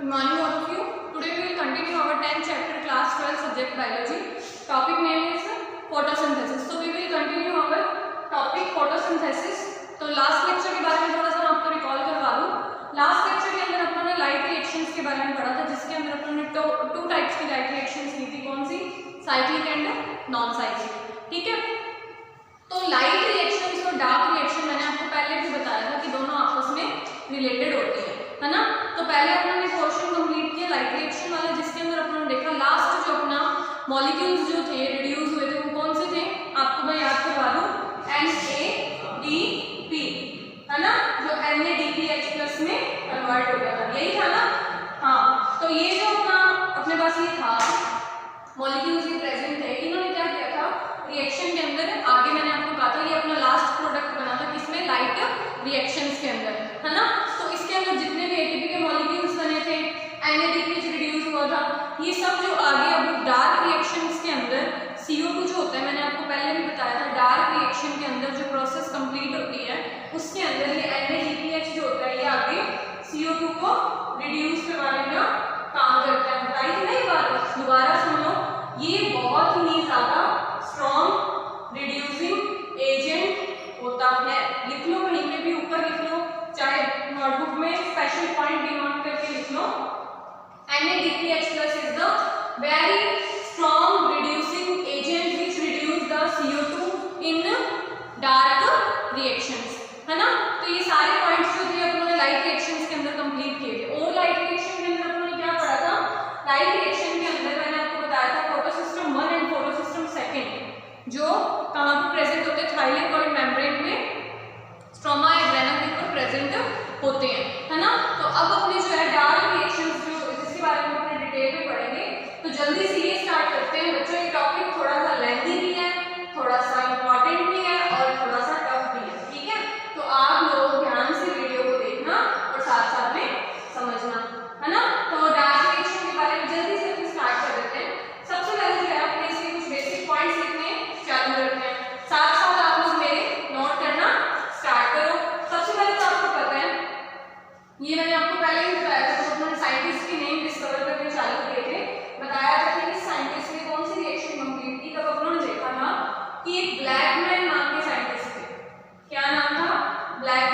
Good morning all of you. Today we will continue our 10th chapter class 12 subject biology. Topic name is photosynthesis. So we will continue our topic photosynthesis. तो last lecture के बारे में थोड़ा सा मैं आपको recall करवा दूं. लास्ट लेक्चर के अंदर अपन ने लाइट रिएक्शंस के बारे में पढ़ा था, जिसके अंदर अपन ने टू टाइप्स की लाइट रिएक्शंस ली थी. कौन सी? Cyclic and non cyclic. ठीक है. तो लाइट रिएक्शंस और डार्क रिएक्शन मैंने आपको पहले भी बताया था कि दोनों आपस में रिलेटेड होते हैं, है ना. तो पहले अपन ने पोर्शन कंप्लीट किया लाइट रिएक्शन वाला, जिसके अंदर अपन ने देखा लास्ट जो अपना मॉलिक्यूल्स जो थे रिड्यूस हुए थे वो कौन से थे, आपको मैं याद करवा दूं. NADP, है ना, जो NADPH+ में कन्वर्ट हो गया था, यही था ना. हाँ, तो ये जो अपने पास ये था मॉलिक्यूल्स ये प्रेजेंट थे, इन्होंने क्या किया था रिएक्शन के अंदर. आगे मैंने आपको कहा था ये अपना लास्ट प्रोडक्ट बना था किसमें, लाइट रिएक्शंस के अंदर, है ना. तो इसके अंदर जितने भी ATP के मॉलिक्यूल्स बने थे, NADPH रिड्यूस हुआ था, ये सब जो आगे अब डार्क रिएक्शंस के अंदर CO2 जो होता है, मैंने आपको पहले भी बताया था, डार्क रिएक्शन के अंदर जो प्रोसेस कंप्लीट होती है उसके अंदर ये NADPH जो होता है ये आगे CO2 को रिड्यूस करवाने का काम करता है. बताइए कि नहीं बात, दोबारा सुन लो. ये बहुत ही ज्यादा स्ट्रॉन्ग रिड्यूसिंग एजेंट होता है. लिख लो कहीं पे भी ऊपर लिख लो, चाहे नोटबुक में स्पेशल पॉइंट डिनोट करके लिख लो. NADPH+ is the very strong reducing agent which reduce the CO2 in dark reactions, है ना. तो ये सारे पॉइंट्स जो थे अपने लाइट रिएक्शंस के अंदर कंप्लीट किए थे. और लाइट रिएक्शन के अंदर अपने क्या पढ़ा था, लाइट रिएक्शन के अंदर मैंने आपको बताया था फोटोसिस्टम 1 एंड फोटोसिस्टम 2 जो कहाँ पर प्रेजेंट होते हैं, थाइलेकोइड मेम्ब्रेन में स्ट्रोमा या ग्रेना के ऊपर प्रेजेंट होते हैं, है ना. तो अब अपने जो है डार्क रिएक्शंस जो जिसके बारे में अपने डिटेल में पढ़ेंगे, तो जल्दी से ये स्टार्ट करते हैं बच्चों. ये टॉपिक थोड़ा सा लेंथी भी है, थोड़ा सा इंपॉर्टेंट भी है और थोड़ा सा टफ भी है. ठीक है, तो आप लोग ध्यान से वीडियो को देखना और साथ साथ में समझना, है ना. तो डार्क रिएक्शन के बारे में जल्दी से स्टार्ट कर देते हैं. सबसे पहले जो है अपने इसके कुछ बेसिक पॉइंट्स लिखने चालू करते हैं, साथ साथ आप लोग मेरे नोट करना स्टार्ट करो. सबसे पहले तो आपको पता है, ये मैंने आपको पहले ही बताया था, तो अपने साइंटिस्ट के नेम डिस्कवर करके चालू किए थे. बताया था कि इस साइंटिस्ट ने कौन सी रिएक्शन कंप्लीट की, तब उन्होंने देखा था कि एक ब्लैकमैन नाम के साइंटिस्ट थे. क्या नाम था? ब्लैकमैन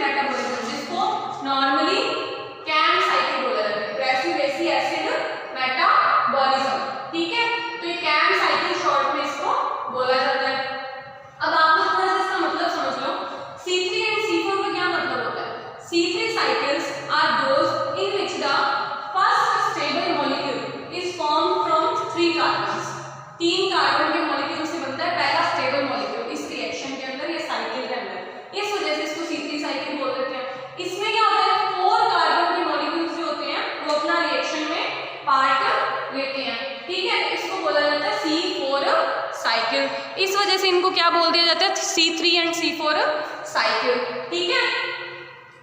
मेटाबॉलिज्म, जिसको नॉर्मली कैम साइकिल बोला जाता है, प्रेसिव बेसी एसिड मेटाबॉलिज्म, ठीक है। तो ये कैम साइकिल शॉर्ट में इसको बोला जाता है। अब आप लोग थोड़ा सा इसका मतलब समझ लो, C3 एंड C4 का क्या मतलब होता है। C3 cycles are those in which the first stable molecule is formed from 3 carbons। 3 carbon के मॉलिक्यूल से बनता है पहला स्टेबल मॉलिक्यूल इस रिएक्शन के अंदर या साइकिल के अंदर, इस वजह से इसको C3 साइकिल बोल देते हैं। इसमें क्या होता है, 4 कार्बन के मॉलिक्यूल्स जो होते हैं वो अपना रिएक्शन में पार्ट लेते हैं, ठीक है। इसको बोला जाता है C4 साइकिल, इस वजह से इनको क्या बोल दिया जाता है, C3 एंड C4 साइकिल, ठीक है।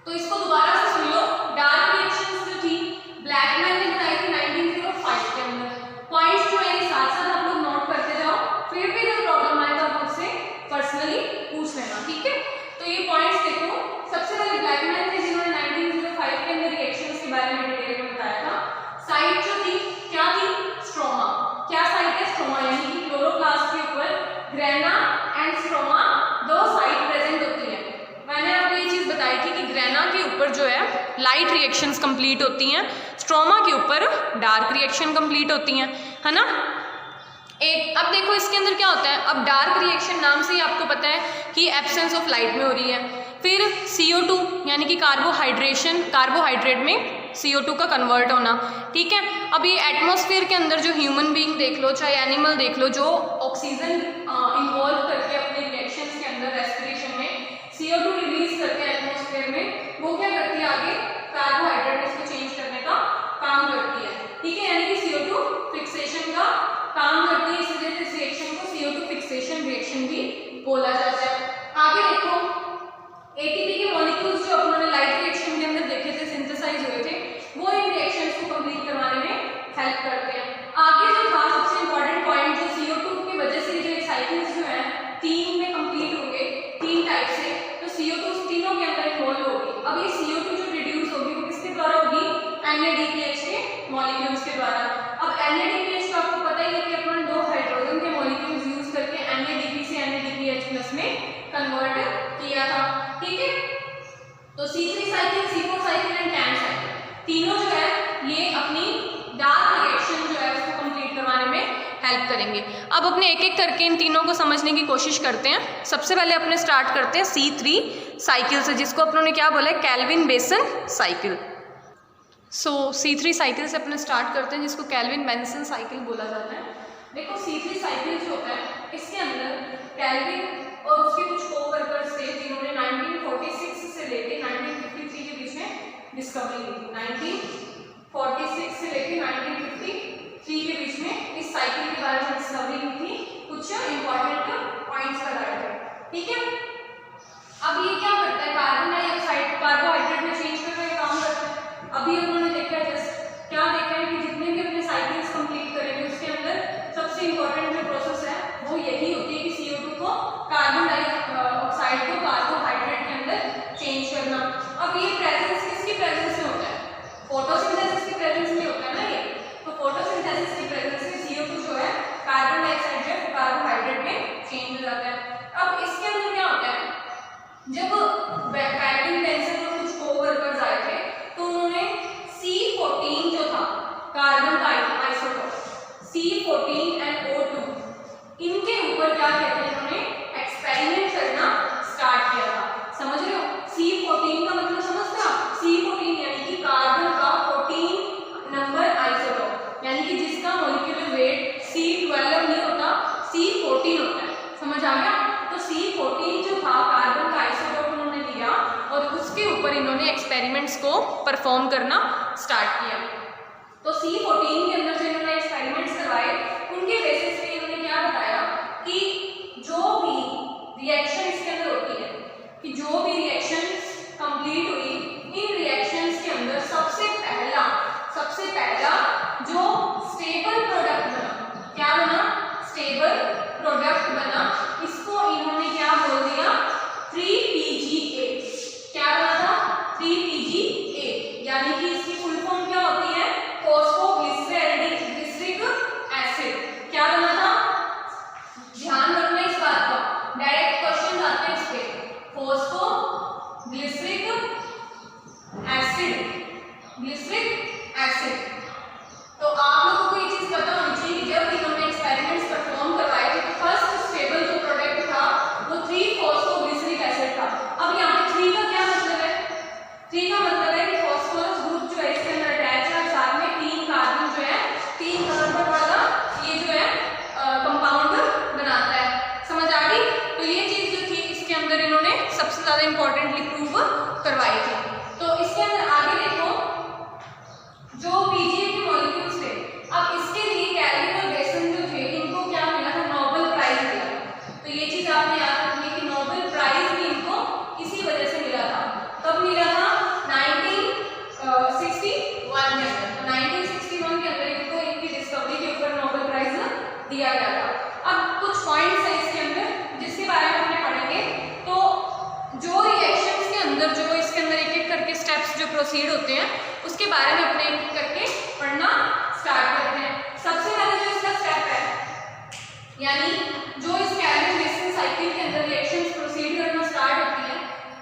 तो इसको दोबारा से सुन लो, डार्क रिएक्शंस जो थी ब्लैकमैन ने बनाई थी 1905 के अंदर। पॉइंट्स जो है साथ साथ आप लोग नोट करते जाओ, फिर भी जो प्रॉब्लम आए तो आप मुझसे पर्सनली पूछ लेना, ठीक है। तो ये पॉइंट्स देखो, सबसे पहले ब्लैकमैन थे जिन्होंने 1905 के अंदर रिएक्शंस के बारे में डिटेल में बताया था। साइट जो थी क्या थी, स्ट्रोमा। क्या साइट है, स्ट्रोमा, यानी कि क्लोरोप्लास्ट के ऊपर ग्रेना एंड स्ट्रोमा दो साइट प्रेजेंट होती है। मैंने आपको ये चीज बताई थी कि ग्रेना के ऊपर जो है लाइट रिएक्शंस कंप्लीट होती हैं, स्ट्रोमा के ऊपर डार्क रिएक्शन कंप्लीट होती हैं, है ना। अब देखो इसके अंदर क्या होता है, अब डार्क रिएक्शन नाम से ही आपको पता है कि एब्सेंस ऑफ लाइट में हो रही है। फिर CO2 यानी कि कार्बोहाइड्रेट में CO2 का कन्वर्ट होना, ठीक है। अब ये एटमॉस्फेयर के अंदर जो ह्यूमन बीइंग देख लो चाहे एनिमल देख लो, जो ऑक्सीजन इन्वॉल्व करके अपने रिएक्शंस के अंदर रेस्पिरेशन में CO2 रिलीज करते हैं एटमॉस्फेयर में, वो क्या करती है आगे कार्बोहाइड्रेट में इसको चेंज करने का काम करती है, ठीक है। यानी कि CO2 फिक्सेशन का काम करती है, इस वजह से इस रिएक्शन को CO2 फिक्सेशन रिएक्शन भी बोला जाता है। आगे देखो, ATP के मॉलिक्यूल्स जो अपने लाइट रिएक्शन के अंदर देखे थे, सिंथेसाइज हुए थे, वो इन रिएक्शंस को कंप्लीट करवाने में हेल्प करते हैं। आगे जो था सबसे इंपॉर्टेंट पॉइंट, जो CO2 की वजह से जो साइकिल्स जो है 3 में कंप्लीट होंगे, 3 टाइप से, तो CO2 तीनों के अंदर इन्वॉल्व होगी। अब ये CO2 जो रिड्यूस होगी वो किसके द्वारा होगी, NADPH के मॉलिक्यूल्स के द्वारा। अब NADPH तो आपको पता ही है कि अपन 2 हाइड्रोजन के मॉलिक्यूल्स यूज करके NADP से NADPH+ में कन्वर्ट किया था, ठीक है। तो C3 cycle, C4 cycle and CAM cycle तीनों जो है ये अपनी डार्क रिएक्शन जो है उसको कंप्लीट करवाने में हेल्प करेंगे। अब अपने एक एक करके इन तीनों को समझने की कोशिश करते हैं। सबसे पहले अपने स्टार्ट करते हैं C3 साइकिल से, जिसको अपनों ने क्या बोला है, कैल्विन बेसन साइकिल। सो C3 साइकिल से अपने स्टार्ट करते हैं, जिसको कैल्विन बेसन साइकिल बोला जाता है। देखो C3 साइकिल जो होता है इसके अंदर कैल्विन और उसके कुछ कोवर्कर्स थे जिन्होंने 1946 से लेके 1953 के बीच में डिस्कवरी की थी। 1946 से लेके 1953 के बीच में इस साइकिल के बारे में डिस्कवरी की थी, कुछ इंपॉर्टेंट पॉइंट्स बताए थे, ठीक है। अब ये क्या करता है, कार्बन डाइऑक्साइड कार्बोहाइड्रेट में चेंज करने का काम करता है। अभी उन्होंने देखा है जस्ट क्या देखा है कि जितने भी अपने साइकिल्स कंप्लीट करेंगे उसके अंदर सबसे इंपॉर्टेंट जो प्रोसेस है वो यही होती है कि CO2 को कार्बन डाइऑक्साइड को कार्बोहाइड्रेट के अंदर चेंज करना। अब ये प्रेजेंस किसकी प्रेजेंस में होता है, फोटोसिंथेसिस की प्रेजेंस में होता है ना ये। तो फोटोसिंथेसिस की प्रेजेंस में CO2 जो है कार्बन डाइऑक्साइड जो है कार्बोहाइड्रेट में चेंज हो जाता है। अब इसके अंदर क्या होता है, जब कैल्विन बेसन और कुछ कोवर्कर्स आए थे तो उन्होंने C14 जो था कार्बन का आइसोटोप C14 एंड O2 इनके ऊपर क्या कहते हैं, इन्होंने एक्सपेरिमेंट करना स्टार्ट किया था। समझ रहे हो, C14 का मतलब समझते हो आप, C14 यानी कि कार्बन का 14 नंबर आइसोटोप, यानी कि जिसका मॉलिक्यूलर वेट C12 नहीं होता, C14 होता है। समझ आ गया। तो C14 जो था कार्बन का आइसोटोप उन्होंने लिया और उसके ऊपर इन्होंने एक्सपेरिमेंट्स को परफॉर्म करना स्टार्ट किया। तो C14 के अंदर जो इन्होंने एक्सपेरिमेंट्स करवाए उनके बेसिस पे इन्होंने क्या बताया कि जो भी रिएक्शन इसके अंदर होती है, कि जो भी रिएक्शंस कंप्लीट हुई, इन रिएक्शंस के अंदर सबसे पहला जो स्टेबल प्रोडक्ट बना, क्या बना, स्टेबल प्रोडक्ट बना, इसको इन्होंने क्या बोल दिया, 3PGA। क्या बना था, 3PGA, यानी कि इसकी फुल फॉर्म क्या होती है, फॉस्फोग्लिसरेटिक एसिड। क्या बना था, ध्यान रखना इस बात का, डायरेक्ट क्वेश्चन ग्लिसरिक एसिड। तो आप लोगों को ये चीज पता होनी चाहिए कि जब इन्होंने एक्सपेरिमेंट्स परफॉर्म करवाए थे तो फर्स्ट स्टेबल जो प्रोडक्ट था वो 3-फॉस्फोग्लिसरिक एसिड था। अब यहाँ पे 3 का क्या मतलब है? 3 का मतलब है कि फॉस्फोरस ग्रुप जो है इसके अंदर अटैच है, साथ में 3 कार्बन जो है 3 कार्बन वाला ये जो है कंपाउंड बनाता है। समझ आ गई? तो ये चीज जो थी इसके अंदर इन्होंने सबसे ज्यादा इंपॉर्टेंटली प्रूव करवाई थी। तो इसके अंदर आगे देखो जो पीजीए के मॉलिक्यूल्स थे, अब इसके लिए कैल्विन और बेसन जो थे इनको क्या मिला था? नोबेल प्राइज मिला। तो ये चीज आपने याद रखनी है कि नोबेल प्राइज भी इनको इसी वजह से मिला था। कब मिला था? 1961 के अंदर। तो 1961 के अंदर इनको इनकी डिस्कवरी के ऊपर नोबेल प्राइज दिया गया था। अब कुछ पॉइंट्स है इसके अंदर जिसके बारे में हमने पढ़ेंगे। तो जो रिएक्शंस के अंदर जो इसके अंदर एक एक करके स्टेप्स जो प्रोसीड होते हैं उसके बारे में अपने एक करके पढ़ना स्टार्ट करते हैं। सबसे पहले जो इसका स्टेप है, यानी जो इस कैल्विन बेसन साइकिल के अंदर रिएक्शंस प्रोसीड करना स्टार्ट होती हैं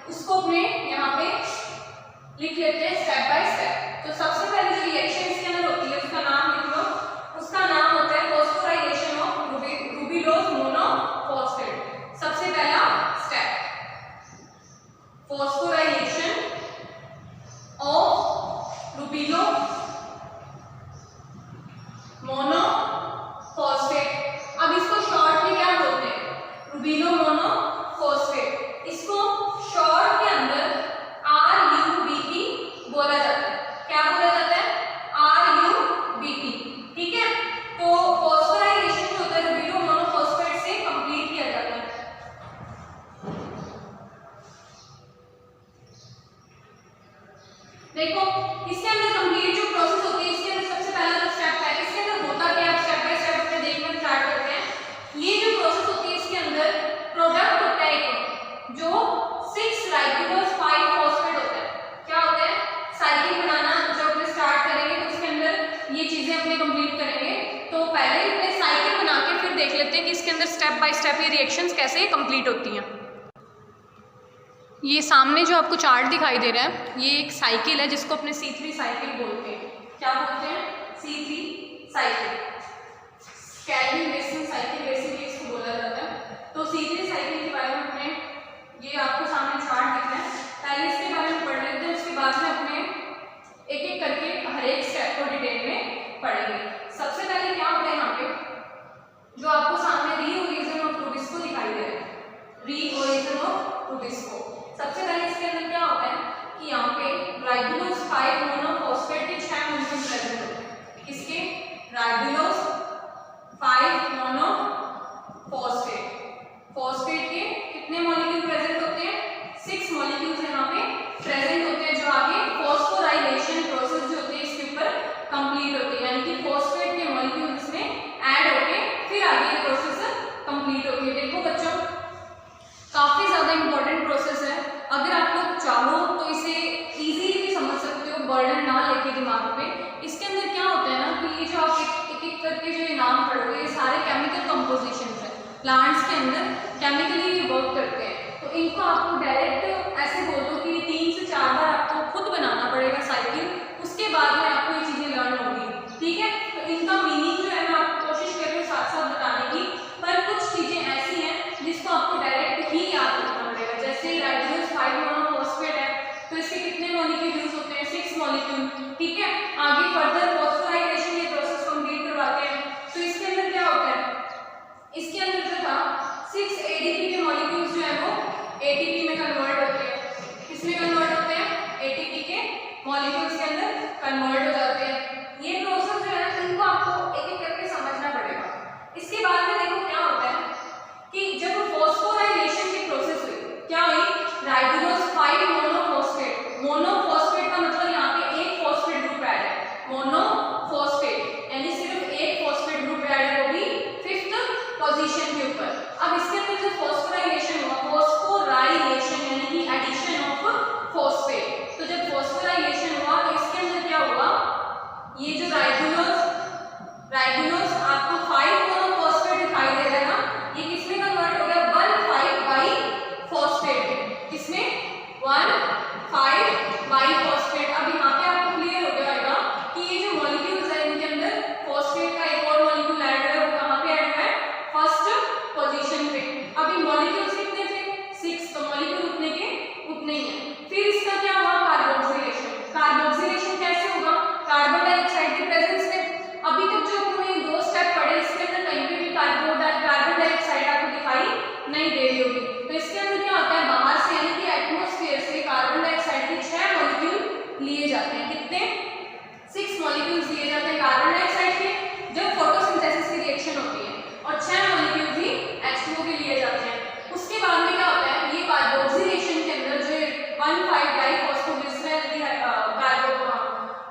उसको अपने यहाँ पे लिख लेते हैं स्टेप बाय स्टेप। तो सबसे पहले जो रिएक्शन इसके अंदर होती है उसका नाम लिख लो। उसका नाम होता है फॉस्फोराइलेशन ऑफ रूबिलोज मोनोफॉस्फेट। सबसे पहला स्टेप फॉस्फोराइलेशन ऑफ रूबिलो मोनोफॉस्फेट। अब इसको शॉर्ट में क्या बोलते हैं? रूबिलो मोनोफॉस्फेट। इसको शॉर्ट के अंदर RUBP बोला जाता है। क्या बोला जाता है? RUBP। ठीक है, तो फॉस्फोराइलेशन जो होता है रूबिलो मोनोफॉस्फेट से कंप्लीट किया जाता है। देखो इसके अंदर कंप्लीट जो प्रोसेस होती है इसके अंदर सबसे पहला जो स्टेप है इसके अंदर होता क्या है? स्टेप बाय स्टेप अपने देखना स्टार्ट करते हैं। ये जो प्रोसेस होती है इसके अंदर प्रोडक्ट होता है एक जो 6-राइबोलोज 5-फॉस्फेट होता है। क्या होता है? साइकिल बनाना जब अपने स्टार्ट करेंगे तो उसके अंदर ये चीजें अपने कंप्लीट करेंगे। तो पहले अपने साइकिल बना के फिर देख लेते हैं कि इसके अंदर स्टेप बाय स्टेप ये रिएक्शंस कैसे कंप्लीट होती हैं। ये सामने जो आपको चार्ट दिखाई दे रहा है ये एक साइकिल है जिसको अपने C3 साइकिल बोलते हैं। क्या बोलते हैं? C3 cycle. कैल्विन बेसन साइकिल बेसिकली इसको बोला जाता है। तो C3 साइकिल के बारे में अपने ये आपको सामने चार्ट दिख रहा है, पहले इसके बारे में पढ़ लेते हैं, उसके बाद में अपने एक एक करके हर एक स्टेप को डिटेल में पढ़ेंगे। सबसे पहले क्या होता है यहाँ पे जो आपको सामने रीओरिजिन ऑफ रूबिस्को दिखाई दे रहा है। रीओरिजिन ऑफ रूबिस्को सबसे पहले इसके अंदर क्या होता है कि यहाँ पे राइबोलोज 5 मोनोफॉस्फेट के 6 मॉलिक्यूल प्रेजेंट होते हैं। किसके? राइबोलोज 5 मोनोफॉस्फेट। फॉस्फेट के कितने मॉलिक्यूल प्रेजेंट होते हैं? 6 मॉलिक्यूल्स यहाँ पे प्रेजेंट होते हैं जो आगे फॉस्फोराइलेशन प्रोसेस जो होती है इसके ऊपर कंप्लीट होती है, यानी कि फॉस्फेट के मॉलिक्यूल इसमें ऐड होके फिर आगे ये प्रोसेस कंप्लीट होती है। देखो बच्चों काफी ज्यादा इंपॉर्टेंट प्रोसेस है। अगर आप लोग चाहो तो इसे इजीली भी समझ सकते हो, बर्डन ना लेके दिमाग पे। इसके अंदर क्या होता है ना कि ये जो आप एक एक करके जो ये नाम पढ़ोगे ये सारे केमिकल कंपोजिशन है। प्लांट्स के अंदर केमिकली ये वर्क करते हैं। तो इनको आपको डायरेक्ट ऐसे बोल दो कि 3 से 4 बार आपको खुद बनाना पड़ेगा साइकिल, उसके बाद में आपको ये चीजें लर्न होगी। ठीक है, तो इनका मीनिंग जो है मैं आपको कोशिश कर रही हूँ साथ साथ बताने की, पर कुछ चीजें ऐसी हैं जिसको आपको डायरेक्ट ही याद रखना पड़ेगा। जैसे राइबोलोज 5 मोनोफॉस्फेट है तो इसके कितने मॉलिक्यूल यूज होते हैं? 6 मॉलिक्यूल। ठीक है, आगे फर्दर फॉस्फोराइलेशन ये प्रोसेस कंप्लीट करवाते हैं। तो इसके अंदर क्या होता है? इसके अंदर जो था 6 ADP के मॉलिक्यूल्स जो है वो ATP में कन्वर्ट होते हैं। किसमें कन्वर्ट होते हैं? ATP के मॉलिक्यूल्स के अंदर कन्वर्ट हो जाते हैं। ये प्रोसेस जो है इनको आपको एक एक करके समझना पड़ेगा। इसके बाद में देखो क्या होता है कि जब फॉस्फोराइलेशन की प्रोसेस हुई, क्या हुई? राइबोलोज 5 मोनोफॉस्फेट। मोनोफॉस्फेट का मतलब यहाँ पे एक फॉस्फेट ग्रुप ऐड है। मोनोफॉस्फेट यानी सिर्फ एक फॉस्फेट ग्रुप ऐड है, वो भी 5th पोजीशन के ऊपर। अब इसके अंदर जो फॉस्फोराइलेशन हुआ, फॉस्फोराइलेशन यानी कि एडिशन ऑफ फॉस्फेट। तो जब फॉस्फोराइलेशन हुआ तो इसके अंदर क्या हुआ? ये जो राइबोलोज आपको 5 मोनोफॉस्फेट दिखाई दे रहा है ना, ये किसमें कन्वर्ट हो गया? 1,5-बाई-फॉस्फेट। किसमें? 1,5-बाई-फॉस्फेट। अब यहाँ पे आपको क्लियर हो गया लिए जाते हैं। कितने? 6 मॉलिक्यूल्स लिए जाते हैं कार्बन डाइऑक्साइड के जब फोटोसिंथेसिस की रिएक्शन होती है, और 6 मॉलिक्यूल्स ही H2O के लिए जाते हैं। उसके बाद में क्या होता है, ये कार्बोक्सिलेशन के अंदर जो 1,5-डाइफॉस्फोग्लिसरॉल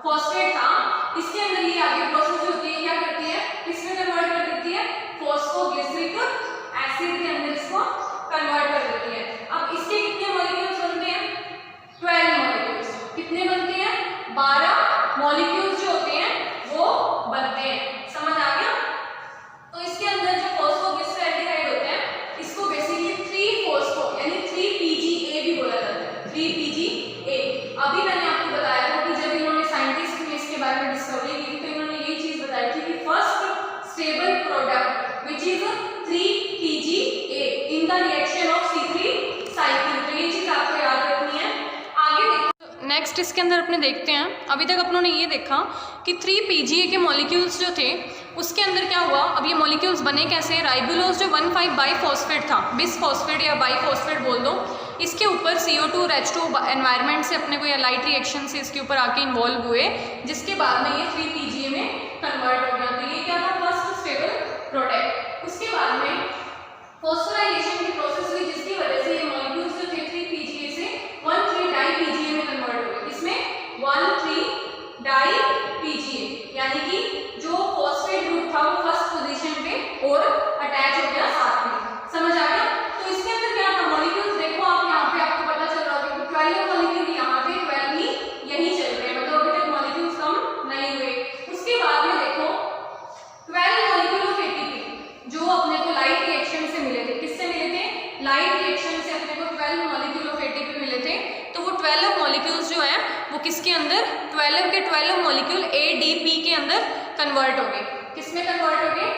फॉस्फेट था, इसके अंदर ये आगे प्रोसेस होती है, क्या करती है, किसमें कन्वर्ट कर देती है, फॉस्फोग्लिसरिक एसिड के अंदर इसको कन्वर्ट कर देती है। अब इसके कितने मॉलिक्यूल्स बनते हैं? 12 मॉलिक्यूल्स। कितने बनते हैं? 12 मॉलिक्यूल्स जो होते हैं वो बनते हैं। समझ आ गया? तो इसके अंदर जो फॉस्फोग्लिसरैल्डिहाइड होते हैं इसको बेसिकली 3-फॉस्फो यानी 3PGA भी बोला जाता है, 3PGA। अभी मैंने आपको बताया था कि जब इन्होंने साइंटिस्ट ने इसके बारे में डिस्कवरी की तो इन्होंने ये चीज बताई थी कि first stable product which is 3PGA in the reaction of C3 cycle. तो ये चीज आपको याद रखनी है। आगे देखो, नेक्स्ट इसके अंदर अपने देखते हैं, अभी तक अपनों ने ये देखा कि 3PGA के मॉलिक्यूल्स जो थे उसके अंदर क्या हुआ। अब ये मॉलिक्यूल्स बने कैसे? राइबुलोज जो 1,5-बाइफॉस्फेट था, बिसफॉस्फेट या बाइफॉस्फेट बोल दो, इसके ऊपर CO2 और H2O एनवायरनमेंट से अपने को या लाइट रिएक्शन से इसके ऊपर आके इन्वॉल्व हुए, जिसके बाद में ये 3PGA में कन्वर्ट हो गया। तो ये क्या था? First stable product. उसके बाद में फॉस्फोराइलेशन की प्रोसेस हुई, जिसकी वजह से ये मॉलिक्यूल्स जो थे 3PGA से 1,3-डाई-PGA में कन्वर्ट हो गए। इसमें 1,3-डाई-PGA यानी कि जो फॉस्फेट ग्रुप था वो फर्स्ट पोजीशन पे और अटैच हो गया साथ में। समझ आ गया? तो इसके अंदर क्या था? मॉलिक्यूल्स देखो आप यहाँ पे, आपको पता चल रहा होगा कि 12 मॉलिक्यूल यहाँ पे, 12 ही यही चल रहे हैं, मतलब अभी तक मॉलिक्यूल्स कम नहीं हुए। उसके बाद में देखो 12 मॉलिक्यूल ऑफ ATP जो अपने को लाइट रिएक्शन से मिले थे। किससे मिले थे? लाइट रिएक्शन से अपने को 12 मॉलिक्यूल ऑफ ATP मिले थे। तो वो 12 मॉलिक्यूल्स जो है वो किसके अंदर? 12 के 12 मॉलिक्यूल ADP के अंदर कन्वर्ट हो गए। किसमें कन्वर्ट हो गए?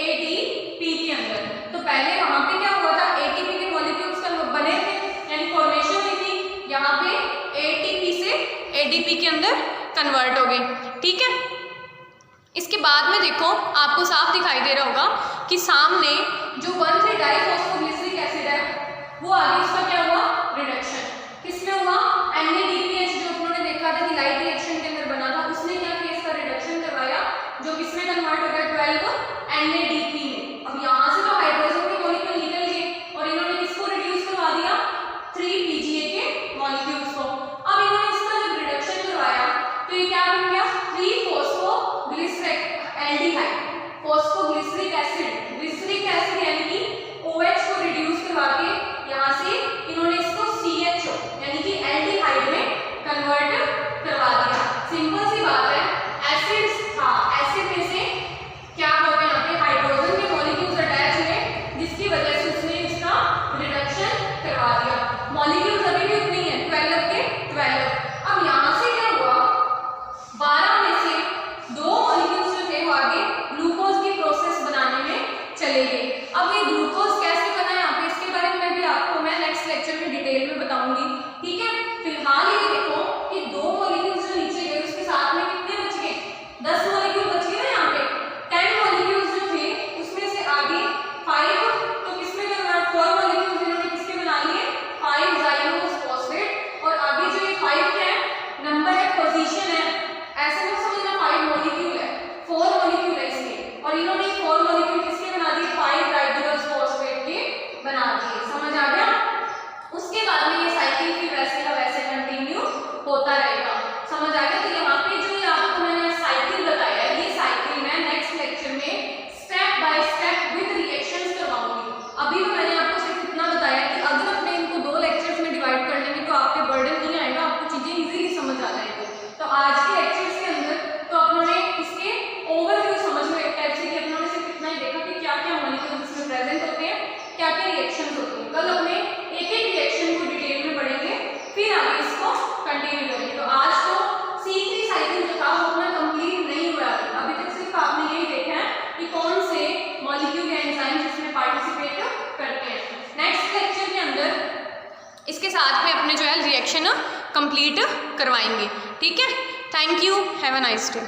ADP के अंदर। तो पहले वहां पे क्या हुआ था? ATP के मॉलिक्यूल्स बने थे यानी फॉर्मेशन हुई थी, यहाँ पे ATP से ADP के अंदर कन्वर्ट हो गए। ठीक है, इसके बाद में देखो आपको साफ दिखाई दे रहा होगा कि सामने जो 1,3-डाइफॉस्फोग्लिसरिक एसिड है वो आगे उसका क्या हुआ? रिडक्शन। किसमें हुआ? NADPH जो उन्होंने देखा था कि लाइट रिएक्शन के अंदर बना था, उसने क्या किया? इसका रिडक्शन करवाया, जो किसमें कन्वर्ट हो गया? 12 NADP में। अब यहाँ से तो हाइड्रोजन के मॉलिक्यूल निकल गए और इन्होंने किसको रिड्यूस करवा दिया? 3PGA के मॉलिक्यूल्स को। अब इन्होंने इसका जब रिडक्शन करवाया तो ये क्या बन गया? Three phosphoglyceric aldehyde, phosphoglyceric acid, glyceric acid यानी कि OH को रिड्यूस करवा के यहाँ से इन्होंने इसको CHO यानी कि एल्डिहाइड में कन्वर्ट करवा दिया। सिंपल सी बात है, एसिड्स था, एसिड में से क्या हो गया? यहाँ पे हाइड्रोजन के मॉलिक्यूल्स अटैच हुए, जिसकी वजह से उसने इसका रिडक्शन करवा दिया। मॉलिक्यूल्स अभी भी उतनी है, 12 के 12। अब यहाँ से क्या हुआ? 12 में से 2 मॉलिक्यूल्स जो थे वो आगे ग्लूकोज की प्रोसेस बनाने में चले गए। अब ये ग्लूकोज कैसे बना है यहाँ पे, इसके बारे में भी आपको मैं नेक्स्ट लेक्चर में डिटेल में बताऊंगी। ठीक है, फिलहाल ये देखो कि 2 मॉलिक्यूल्स जो नीचे गए उसके साथ में कितने बच गए? 10 मॉलिक्यूल बच गए ना यहाँ पे। 10 मॉलिक्यूल्स जो थे उसमें से आगे 5 तो किसमें कन्वर्ट? 4 मॉलिक्यूल्स इन्होंने किसके बना लिए? 5-ज़ाइलोज फॉस्फेट। और आगे जो ये 5 क्या है? नंबर है, पोजीशन है, ऐसे मत समझना 5 मॉलिक्यूल है, 4 मॉलिक्यूल है इसमें, और इन्होंने 4 मॉलिक्यूल किसके बना दिए? 5-राइबोलोज फॉस्फेट के बना दिए। समझ आ गया? उसके बाद में ये साइकिल फिर वैसे का वैसे कंटिन्यू होता रहेगा। समझ आ गया? तो यहाँ पे जो आपको मैंने साइकिल बताया है, ये साइकिल मैं नेक्स्ट लेक्चर में step by step with reactions करवाऊंगी। अभी तो मैंने आपको सिर्फ इतना बताया कि अगर अपने इनको 2 लेक्चर्स में डिवाइड कर लेंगे तो आप पे बर्डन नहीं आएगा, आपको चीजें इजीली समझ आ जाएंगी। तो आज के लेक्चर्स के अंदर तो अपनों ने इसके ओवरव्यू समझ लो एक टाइप से कि अपनों ने सिर्फ इतना ही देखा कि क्या क्या मॉलिक्यूल्स इसमें प्रेजेंट होते हैं, क्या क्या रिएक्शंस होती हैं। कल अपने एक-एक रिएक्शन को डिटेल में पढ़ेंगे, फिर आगे इसको कंटिन्यू करेंगे। तो आज तो C3 साइकिल जो था वो अपना कंप्लीट नहीं हुआ है। अभी तक सिर्फ आपने यही देखा है कि कौन से मॉलिक्यूल या एंजाइम्स इसमें पार्टिसिपेट करते हैं। नेक्स्ट लेक्चर के अंदर इसके साथ में अपने जो है रिएक्शन कंप्लीट करवाएंगे। ठीक है, thank you, have a nice day.